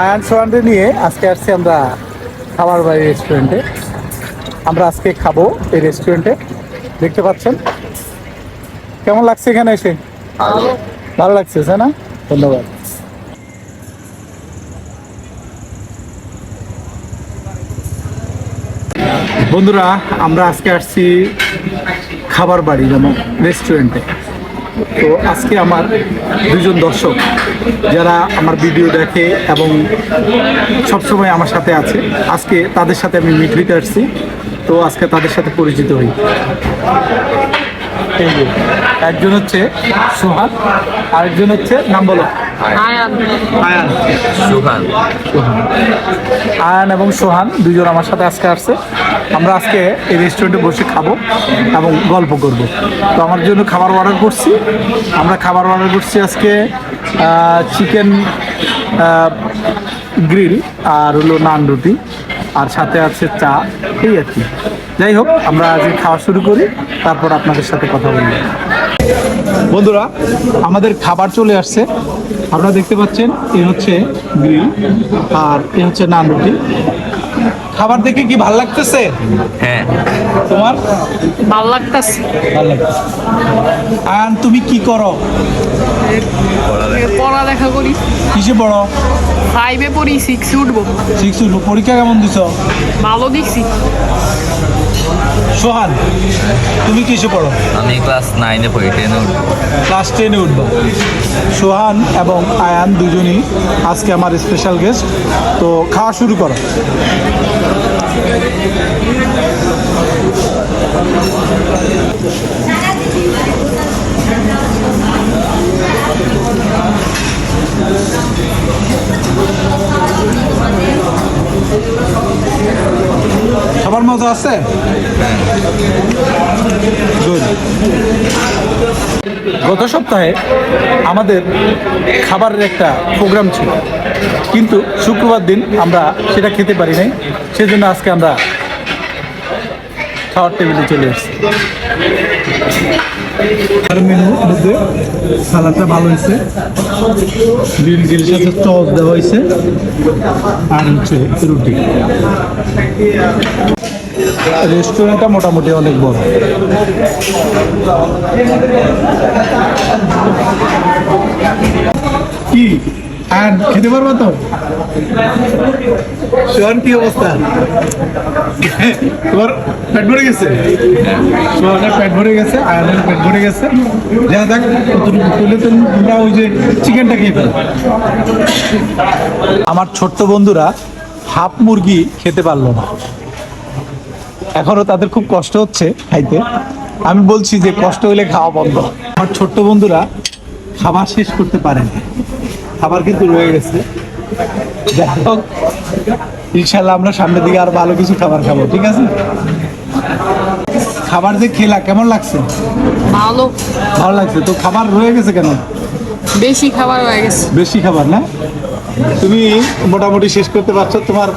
আয়ান সোহানকে নিয়ে আজকে আসছি আমরা খাবার বাড়ি রেস্টুরেন্টে। আমরা আজকে খাবো এই রেস্টুরেন্টে, দেখতে পাচ্ছেন। কেমন লাগছে এখানে এসে? ভালো লাগছে, তাই না? ধন্যবাদ। বন্ধুরা, আমরা আজকে আসছি খাবার বাড়ি যেমন রেস্টুরেন্টে। তো আজকে আমার দুজন দর্শক যারা আমার ভিডিও দেখে এবং সবসময় আমার সাথে আছে, আজকে তাদের সাথে আমি মিট হইতে আসছি। তো আজকে তাদের সাথে পরিচিত হই। এই যে একজন হচ্ছে সোহান, আরেকজন হচ্ছে নাম বলো। আয়ান। আয়ান এবং সোহান দুজন আমার সাথে আজকে আসছে। আমরা আজকে এই রেস্টুরেন্টে বসে খাবো এবং গল্প করব। তো আমার জন্য খাবার অর্ডার করছি। আমরা খাবার অর্ডার করছি আজকে চিকেন গ্রিল আর হলো নান রুটি, আর সাথে আছে চা, এই আর কি। যাই হোক, আমরা আজকে খাওয়া শুরু করি, তারপর আপনাদের সাথে কথা বলবো। বন্ধুরা, আমাদের খাবার চলে আসছে। আপনারা দেখতে পাচ্ছেন, এ হচ্ছে গ্রিল আর এ হচ্ছে নান রুটি। খাবার দেখে কি ভালো লাগতেছে? হ্যাঁ। তোমার ভালো লাগতেছে। ভালো লাগতেছে। আয়ান, তুমি কি করো? পড়ালেখা করি। কিসে পড়ো? 5-এ পড়ি, 6-এ উঠবো। 6 উঠবো। পরীক্ষা কেমন দিছো? ভালো দিচ্ছি। সোহান, তুমি কিসে পড়ো? আমি ক্লাস 9-এ পড়ি, 10-এ উঠবো। ক্লাস 10-এ উঠবো। সোহান এবং আয়ান দুজনই আজকে আমার স্পেশাল গেস্ট। তো খাওয়া শুরু করো। খাবার মজা আছে? Good. গত সপ্তাহে আমাদের খাবারের একটা প্রোগ্রাম ছিল, কিন্তু শুক্রবার দিন আমরা সেটা খেতে পারি নাই। সেজন্য আজকে আমরা খাওয়ার টেবিলে চলে এসেছি। মেনুর মধ্যে সালাদটা ভালো হয়েছে, গ্রিল সাথে চস দেওয়া হয়েছে, আর হচ্ছে রুটি। রেস্টুরেন্টটা মোটামুটি অনেক বড়। কি আর খেতে পারবো তো? সোহান, কি অবস্থা? তোমার পেট ভরে গেছে? সোহানের পেট ভরে গেছে, আয়ানের পেট ভরে গেছে। দেখা যাক কতটুকু তুলে তোমরা ওই যে চিকেনটা খেয়ে ফেলো। আমার ছোট্ট বন্ধুরা হাফ মুরগি খেতে পারলো না, এখনো তাদের খুব কষ্ট হচ্ছে খাইতে। আমি বলছি যে কষ্ট হইলে খাওয়া বন্ধ। আমার ছোট্ট বন্ধুরা খাবার শেষ করতে পারেনি, খাবার কিন্তু রয়ে গেছে। যাই হোক, ইনশাল্লাহ আমরা সামনের দিকে আর ভালো কিছু খাবার খাবো, ঠিক আছে? খাবার যে খেলা কেমন লাগছে? ভালো। ভালো লাগছে। তো খাবার রয়ে গেছে কেন? বেশি খাবার হয়ে গেছে। বেশি খাবার না? তুমি মোটামুটি শেষ করতে পারছো। তোমার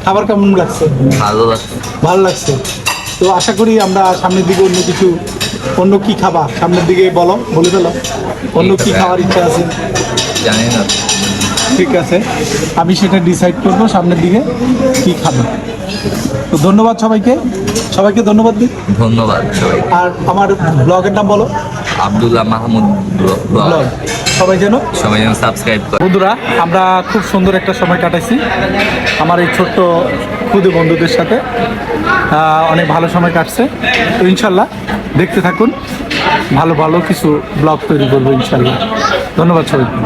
খাবার কেমন লাগছে? ভালো লাগছে। ভালো লাগছে। তো আশা করি আমরা সামনের দিকে অন্য কি খাবা সামনের দিকে বলে ফেলো। অন্য কি খাওয়ার ইচ্ছা আছে? জানি না। ঠিক আছে, আমি সেটা ডিসাইড করবো সামনের দিকে কি খাবো। তো ধন্যবাদ সবাইকে ধন্যবাদ দিই। ধন্যবাদ সবাই। আর আমার ব্লগের নাম বলো। আব্দুল্লাহ মাহমুদ ব্লগ। সবাই যেন সাবস্ক্রাইব করে। বন্ধুরা, আমরা খুব সুন্দর একটা সময় কাটাইছি আমার এই ছোট্ট খুদে বন্ধুদের সাথে। অনেক ভালো সময় কাটছে। তো ইনশাল্লাহ দেখতে থাকুন, ভালো ভালো কিছু ব্লগ তৈরি করবো ইনশাল্লাহ। ধন্যবাদ সবাইকে।